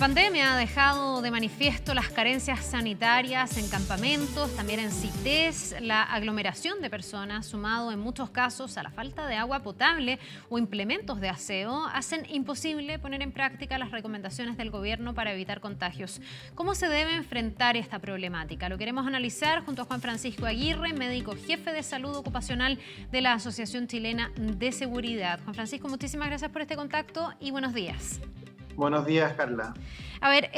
pandemia ha dejado de manifiesto las carencias sanitarias en campamentos, también en CITES, la aglomeración de personas, sumado en muchos casos a la falta de agua potable o implementos de aseo, hacen imposible poner en práctica las recomendaciones del gobierno para evitar contagios. ¿Cómo se debe enfrentar esta problemática? Lo queremos analizar junto a Juan Francisco Aguirre, médico jefe de salud ocupacional de la Asociación Chilena de Seguridad. Juan Francisco, muchísimas gracias por este contacto y buenos días. Buenos días, Carla. A ver,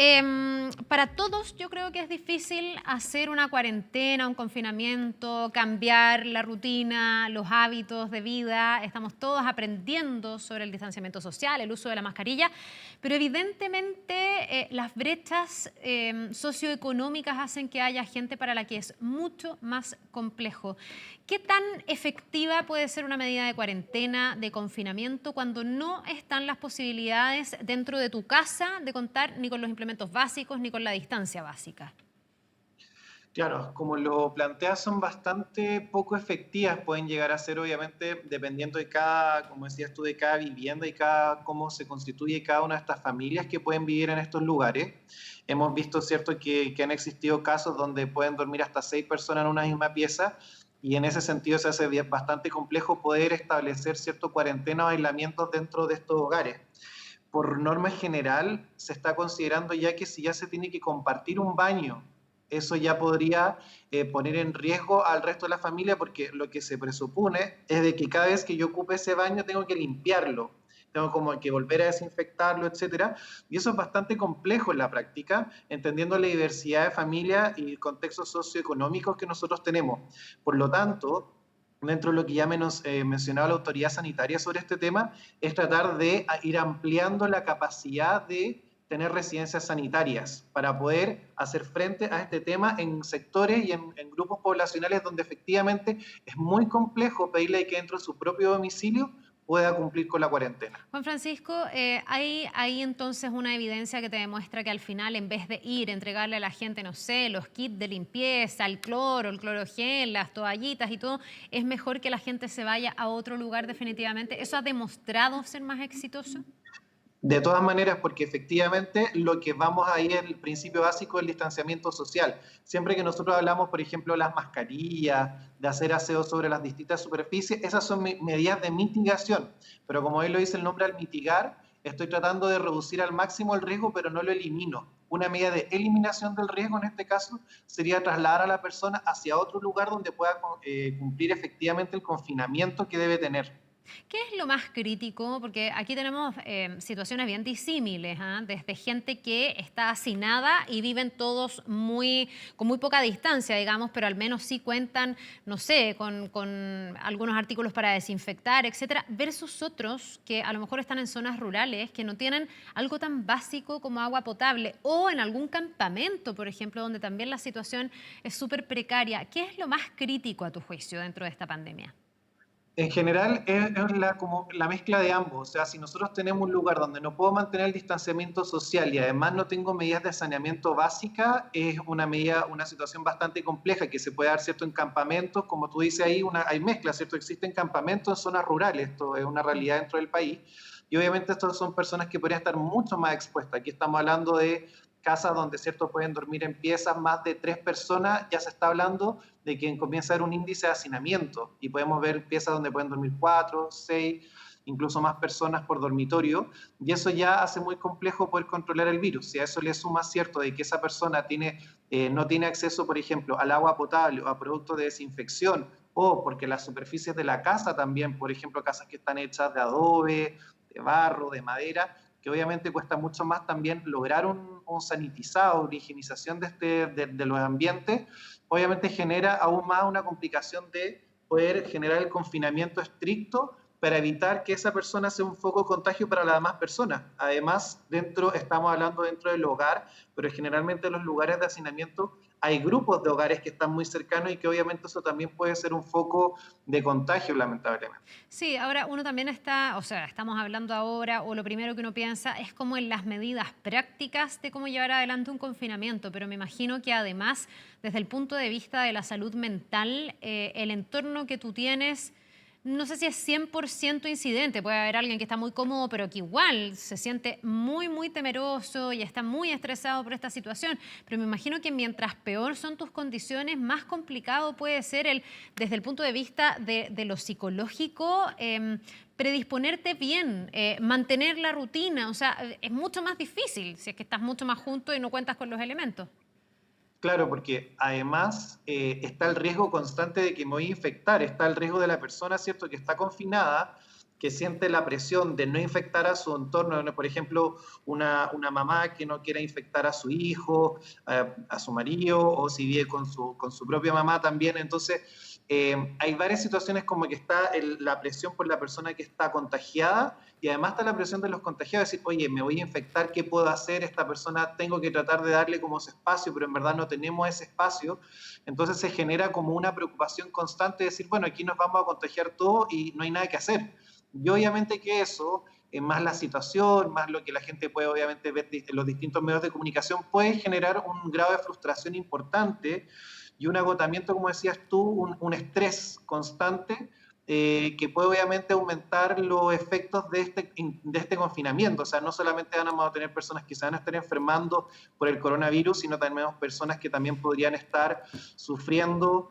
para todos yo creo que es difícil hacer una cuarentena, un confinamiento, cambiar la rutina, los hábitos de vida. Estamos todos aprendiendo sobre el distanciamiento social, el uso de la mascarilla, pero evidentemente las brechas socioeconómicas hacen que haya gente para la que es mucho más complejo. ¿Qué tan efectiva puede ser una medida de cuarentena, de confinamiento, cuando no están las posibilidades dentro de tu casa de contar ni con los implementos básicos ni con la distancia básica? Claro, como lo planteas, son bastante poco efectivas, pueden llegar a ser, obviamente, dependiendo de cada, como decías tú, de cada vivienda y cada cómo se constituye cada una de estas familias que pueden vivir en estos lugares. Hemos visto, cierto, que han existido casos donde pueden dormir hasta 6 personas en una misma pieza, y en ese sentido se hace bastante complejo poder establecer cierto cuarentena o aislamientos dentro de estos hogares. Por norma general, se está considerando ya que si ya se tiene que compartir un baño, eso ya podría poner en riesgo al resto de la familia, porque lo que se presupone es de que cada vez que yo ocupe ese baño tengo que limpiarlo, tengo como que volver a desinfectarlo, etcétera. Y eso es bastante complejo en la práctica, entendiendo la diversidad de familias y contextos socioeconómicos que nosotros tenemos. Por lo tanto, dentro de lo que ya mencionaba la autoridad sanitaria sobre este tema, es tratar de ir ampliando la capacidad de tener residencias sanitarias para poder hacer frente a este tema en sectores y en grupos poblacionales donde efectivamente es muy complejo pedirle que dentro de su propio domicilio pueda cumplir con la cuarentena. Juan Francisco, hay entonces una evidencia que te demuestra que al final, en vez de ir, entregarle a la gente, no sé, los kits de limpieza, el clorogel, las toallitas y todo, es mejor que la gente se vaya a otro lugar definitivamente. ¿Eso ha demostrado ser más exitoso? De todas maneras, porque efectivamente lo que vamos ahí es el principio básico del distanciamiento social. Siempre que nosotros hablamos, por ejemplo, de las mascarillas, de hacer aseo sobre las distintas superficies, esas son medidas de mitigación. Pero como él lo dice el nombre, al mitigar, estoy tratando de reducir al máximo el riesgo, pero no lo elimino. Una medida de eliminación del riesgo en este caso sería trasladar a la persona hacia otro lugar donde pueda cumplir efectivamente el confinamiento que debe tener. ¿Qué es lo más crítico? Porque aquí tenemos situaciones bien disímiles, ¿ah? Desde gente que está hacinada y viven todos con muy poca distancia, digamos, pero al menos sí cuentan, no sé, con algunos artículos para desinfectar, etcétera, versus otros que a lo mejor están en zonas rurales, que no tienen algo tan básico como agua potable, o en algún campamento, por ejemplo, donde también la situación es súper precaria. ¿Qué es lo más crítico a tu juicio dentro de esta pandemia? En general como la mezcla de ambos. O sea, si nosotros tenemos un lugar donde no puedo mantener el distanciamiento social y además no tengo medidas de saneamiento básica, es una situación bastante compleja que se puede dar, ¿cierto?, en campamentos, como tú dices ahí, hay mezclas, ¿cierto? Existen campamentos en zonas rurales, esto es una realidad dentro del país. Y obviamente estas son personas que podrían estar mucho más expuestas. Aquí estamos hablando de casas donde, ¿cierto?, pueden dormir en piezas más de 3 personas, ya se está hablando de que comienza a haber un índice de hacinamiento y podemos ver piezas donde pueden dormir 4, 6, incluso más personas por dormitorio, y eso ya hace muy complejo poder controlar el virus. Si a eso le suma, cierto, de que esa persona no tiene acceso, por ejemplo, al agua potable o a productos de desinfección, o porque las superficies de la casa también, por ejemplo, casas que están hechas de adobe, de barro, de madera, que obviamente cuesta mucho más también lograr un sanitizado, una higienización de los ambientes, obviamente genera aún más una complicación de poder generar el confinamiento estricto para evitar que esa persona sea un foco de contagio para las demás personas. Además, estamos hablando dentro del hogar, pero generalmente en los lugares de hacinamiento hay grupos de hogares que están muy cercanos y que obviamente eso también puede ser un foco de contagio, lamentablemente. Sí, ahora uno también está, o sea, estamos hablando ahora, o lo primero que uno piensa es como en las medidas prácticas de cómo llevar adelante un confinamiento, pero me imagino que además, desde el punto de vista de la salud mental, el entorno que tú tienes No sé si es 100% incidente, puede haber alguien que está muy cómodo, pero que igual se siente muy, muy temeroso y está muy estresado por esta situación. Pero me imagino que mientras peor son tus condiciones, más complicado puede ser desde el punto de vista de lo psicológico, predisponerte bien, mantener la rutina. O sea, es mucho más difícil si es que estás mucho más junto y no cuentas con los elementos. Claro, porque además está el riesgo constante de que me voy a infectar, está el riesgo de la persona, ¿cierto?, que está confinada, que siente la presión de no infectar a su entorno, ¿no? Por ejemplo, una mamá que no quiera infectar a su hijo, a su marido, o si vive con su propia mamá también. Entonces, hay varias situaciones como que está la presión por la persona que está contagiada y además está la presión de los contagiados, decir, oye, me voy a infectar, ¿qué puedo hacer? Esta persona tengo que tratar de darle como ese espacio, pero en verdad no tenemos ese espacio. Entonces se genera como una preocupación constante de decir, bueno, aquí nos vamos a contagiar todos y no hay nada que hacer. Y obviamente que eso, más la situación, más lo que la gente puede obviamente ver en los distintos medios de comunicación, puede generar un grado de frustración importante y un agotamiento, como decías tú, un estrés constante que puede obviamente aumentar los efectos de este confinamiento. O sea, no solamente vamos a tener personas que se van a estar enfermando por el coronavirus, sino también personas que también podrían estar sufriendo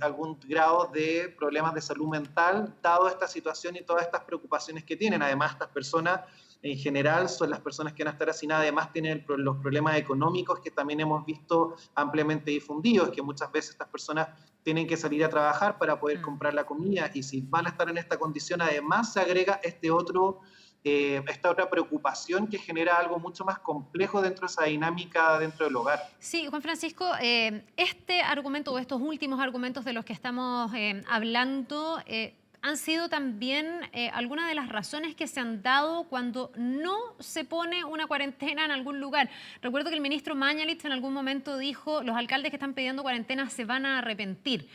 algún grado de problemas de salud mental, dado esta situación y todas estas preocupaciones que tienen. Además, estas personas en general son las personas que van a estar hacinadas, además tienen los problemas económicos que también hemos visto ampliamente difundidos, que muchas veces estas personas tienen que salir a trabajar para poder comprar la comida y si van a estar en esta condición, además se agrega esta otra preocupación que genera algo mucho más complejo dentro de esa dinámica dentro del hogar. Sí, Juan Francisco, este argumento o estos últimos argumentos de los que estamos hablando han sido también algunas de las razones que se han dado cuando no se pone una cuarentena en algún lugar. Recuerdo que el ministro Mañalich en algún momento dijo, los alcaldes que están pidiendo cuarentena se van a arrepentir.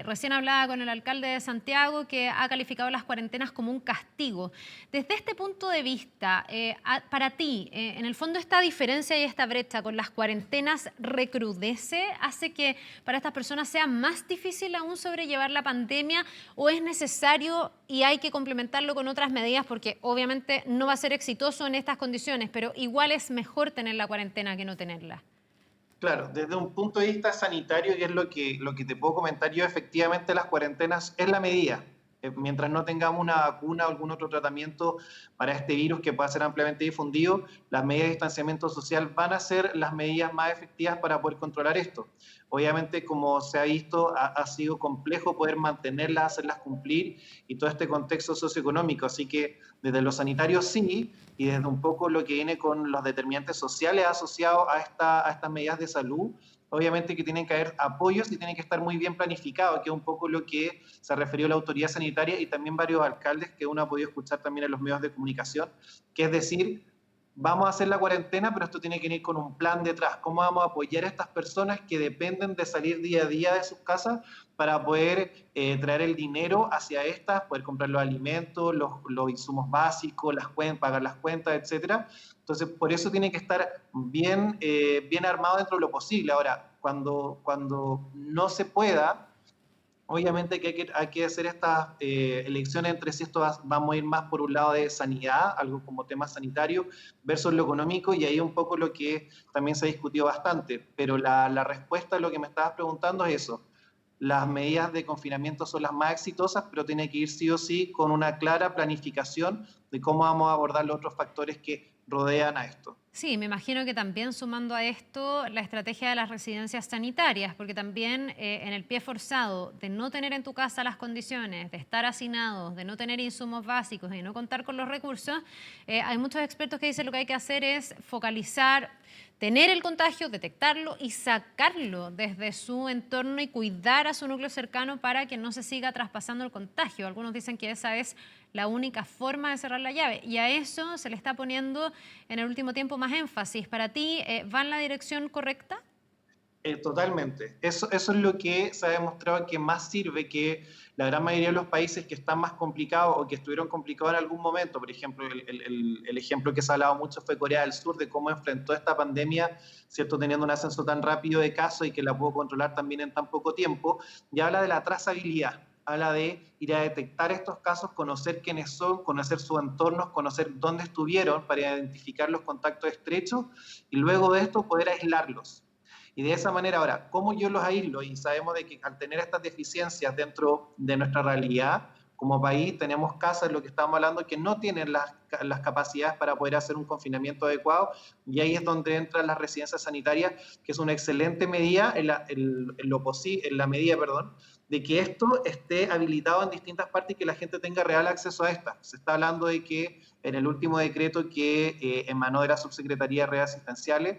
Recién hablaba con el alcalde de Santiago que ha calificado las cuarentenas como un castigo. Desde este punto de vista, para ti, en el fondo esta diferencia y esta brecha con las cuarentenas recrudece, hace que para estas personas sea más difícil aún sobrellevar la pandemia o es necesario y hay que complementarlo con otras medidas porque obviamente no va a ser exitoso en estas condiciones, pero igual es mejor tener la cuarentena que no tenerla. Claro, desde un punto de vista sanitario, y es lo que te puedo comentar yo, efectivamente las cuarentenas es la medida. Mientras no tengamos una vacuna o algún otro tratamiento para este virus que pueda ser ampliamente difundido, las medidas de distanciamiento social van a ser las medidas más efectivas para poder controlar esto. Obviamente, como se ha visto, ha sido complejo poder mantenerlas, hacerlas cumplir y todo este contexto socioeconómico. Así que desde lo sanitario sí, y desde un poco lo que viene con los determinantes sociales asociados a estas medidas de salud, obviamente que tienen que haber apoyos y tienen que estar muy bien planificados, que es un poco lo que se refirió la autoridad sanitaria y también varios alcaldes que uno ha podido escuchar también en los medios de comunicación, que es decir, vamos a hacer la cuarentena, pero esto tiene que ir con un plan detrás. ¿Cómo vamos a apoyar a estas personas que dependen de salir día a día de sus casas para poder traer el dinero hacia estas, poder comprar los alimentos, los insumos básicos, pagar las cuentas, etcétera? Entonces, por eso tiene que estar bien armado dentro de lo posible. Ahora, cuando no se pueda, obviamente que hay que hacer estas elecciones entre si esto vamos a ir más por un lado de sanidad, algo como tema sanitario, versus lo económico, y ahí un poco lo que también se ha discutido bastante. Pero la respuesta a lo que me estabas preguntando es eso. Las medidas de confinamiento son las más exitosas, pero tiene que ir sí o sí con una clara planificación de cómo vamos a abordar los otros factores que rodean a esto. Sí, me imagino que también sumando a esto la estrategia de las residencias sanitarias, porque también en el pie forzado de no tener en tu casa las condiciones, de estar hacinados, de no tener insumos básicos, de no contar con los recursos, hay muchos expertos que dicen lo que hay que hacer es focalizar, tener el contagio, detectarlo y sacarlo desde su entorno y cuidar a su núcleo cercano para que no se siga traspasando el contagio. Algunos dicen que esa es la única forma de cerrar la llave y a eso se le está poniendo en el último tiempo más énfasis. ¿Para ti va en la dirección correcta? Totalmente. Eso es lo que se ha demostrado que más sirve, que la gran mayoría de los países que están más complicados o que estuvieron complicados en algún momento, por ejemplo, el ejemplo que se ha hablado mucho fue Corea del Sur, de cómo enfrentó esta pandemia, ¿cierto?, teniendo un ascenso tan rápido de casos y que la pudo controlar también en tan poco tiempo, y habla de la trazabilidad. habla de ir a detectar estos casos, conocer quiénes son, conocer sus entornos, conocer dónde estuvieron para identificar los contactos estrechos y luego de esto poder aislarlos. Y de esa manera, ahora, ¿cómo yo los aíslo? Y sabemos de que al tener estas deficiencias dentro de nuestra realidad, como país tenemos casas, lo que estamos hablando, que no tienen las capacidades para poder hacer un confinamiento adecuado, y ahí es donde entran las residencias sanitarias, que es una excelente medida, en la medida, perdón, de que esto esté habilitado en distintas partes y que la gente tenga real acceso a estas. Se está hablando de que en el último decreto que emanó de la Subsecretaría de Redes Asistenciales,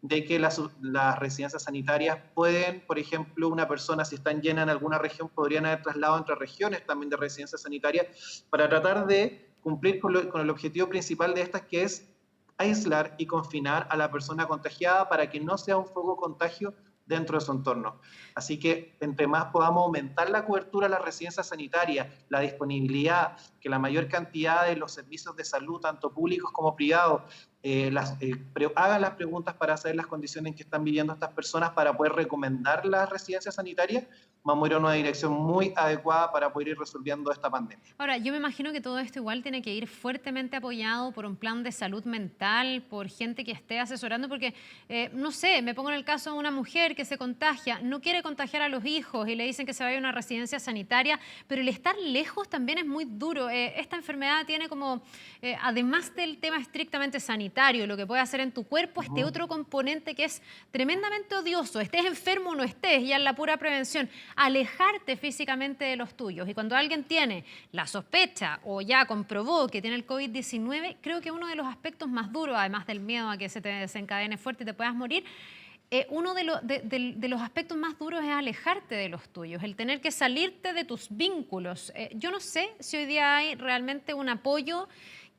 de que las residencias sanitarias pueden, por ejemplo, una persona si están llenas en alguna región, podrían haber traslado entre regiones también de residencias sanitarias para tratar de cumplir con el objetivo principal de estas, que es aislar y confinar a la persona contagiada para que no sea un foco de contagio dentro de su entorno. Así que entre más podamos aumentar la cobertura de las residencias sanitarias, la disponibilidad, que la mayor cantidad de los servicios de salud, tanto públicos como privados, hagan las preguntas para saber las condiciones en que están viviendo estas personas para poder recomendar las residencias sanitarias, vamos a ir a una dirección muy adecuada para poder ir resolviendo esta pandemia. Ahora, yo me imagino que todo esto igual tiene que ir fuertemente apoyado por un plan de salud mental, por gente que esté asesorando, porque, no sé, me pongo en el caso de una mujer que se contagia, no quiere contagiar a los hijos y le dicen que se vaya a una residencia sanitaria, pero el estar lejos también es muy duro. Esta enfermedad tiene como, además del tema estrictamente sanitario, lo que puede hacer en tu cuerpo, este otro componente que es tremendamente odioso, estés enfermo o no estés, ya en la pura prevención, alejarte físicamente de los tuyos. Y cuando alguien tiene la sospecha o ya comprobó que tiene el COVID-19, creo que uno de los aspectos más duros, además del miedo a que se te desencadene fuerte y te puedas morir, uno de los aspectos más duros es alejarte de los tuyos, el tener que salirte de tus vínculos. Yo no sé si hoy día hay realmente un apoyo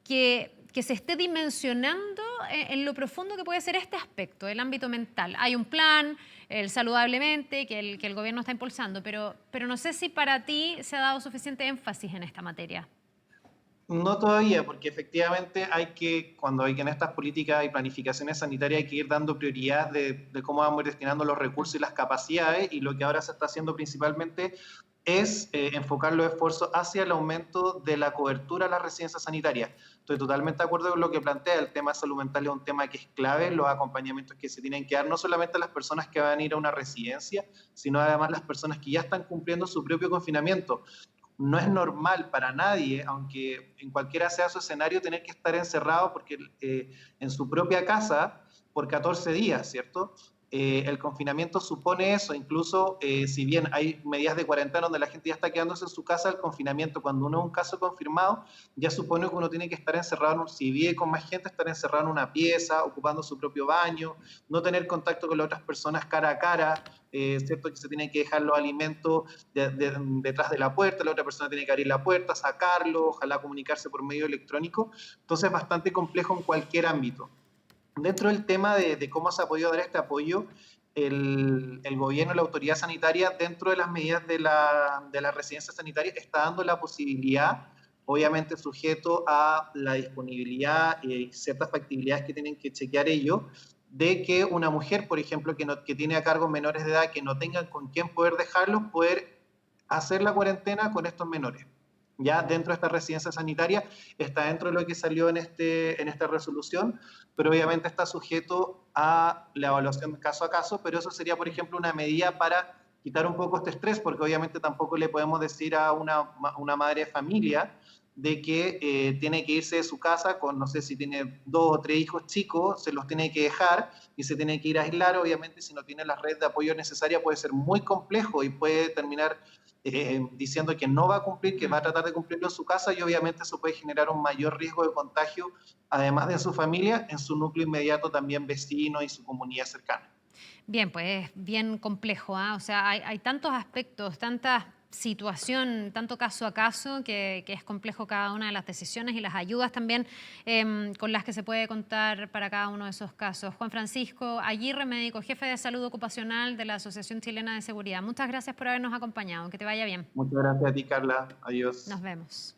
que se esté dimensionando en lo profundo que puede ser este aspecto, el ámbito mental. Hay un plan, el Saludablemente, que el gobierno está impulsando, pero no sé si para ti se ha dado suficiente énfasis en esta materia. No todavía, porque efectivamente cuando hay que en estas políticas y planificaciones sanitarias hay que ir dando prioridad de cómo vamos a ir destinando los recursos y las capacidades, y lo que ahora se está haciendo principalmente es enfocar los esfuerzos hacia el aumento de la cobertura a las residencias sanitarias. Estoy totalmente de acuerdo con lo que plantea, el tema de salud mental es un tema que es clave, los acompañamientos que se tienen que dar, no solamente a las personas que van a ir a una residencia, sino además las personas que ya están cumpliendo su propio confinamiento. No es normal para nadie, aunque en cualquiera sea su escenario, tener que estar encerrado porque, en su propia casa por 14 días, ¿cierto? El confinamiento supone eso, incluso si bien hay medidas de cuarentena donde la gente ya está quedándose en su casa, el confinamiento, cuando uno es un caso confirmado, ya supone que uno tiene que estar encerrado, si vive con más gente, estar encerrado en una pieza, ocupando su propio baño, no tener contacto con las otras personas cara a cara, ¿cierto? Que se tienen que dejar los alimentos detrás de la puerta, la otra persona tiene que abrir la puerta, sacarlo, ojalá comunicarse por medio electrónico, entonces es bastante complejo en cualquier ámbito. Dentro del tema de cómo se ha podido dar este apoyo, el gobierno y la autoridad sanitaria, dentro de las medidas de la residencia sanitaria, está dando la posibilidad, obviamente sujeto a la disponibilidad y ciertas factibilidades que tienen que chequear ellos, de que una mujer, por ejemplo, que tiene a cargo menores de edad, que no tengan con quién poder dejarlos, poder hacer la cuarentena con estos menores. Ya dentro de esta residencia sanitaria está dentro de lo que salió en esta resolución, pero obviamente está sujeto a la evaluación caso a caso, pero eso sería, por ejemplo, una medida para quitar un poco este estrés, porque obviamente tampoco le podemos decir a una madre de familia de que tiene que irse de su casa con, no sé si tiene 2 o 3 hijos chicos, se los tiene que dejar y se tiene que ir a aislar. Obviamente, si no tiene la red de apoyo necesaria, puede ser muy complejo y puede terminar diciendo que no va a cumplir, que va a tratar de cumplirlo en su casa, y obviamente eso puede generar un mayor riesgo de contagio, además de en su familia, en su núcleo inmediato, también vecinos y su comunidad cercana. Bien, pues es bien complejo, ¿ah? O sea, hay tantos aspectos, tanta situación, tanto caso a caso, que es complejo cada una de las decisiones y las ayudas también con las que se puede contar para cada uno de esos casos. Juan Francisco Aguirre, médico jefe de salud ocupacional de la Asociación Chilena de Seguridad. Muchas gracias por habernos acompañado. Que te vaya bien. Muchas gracias a ti, Carla. Adiós. Nos vemos.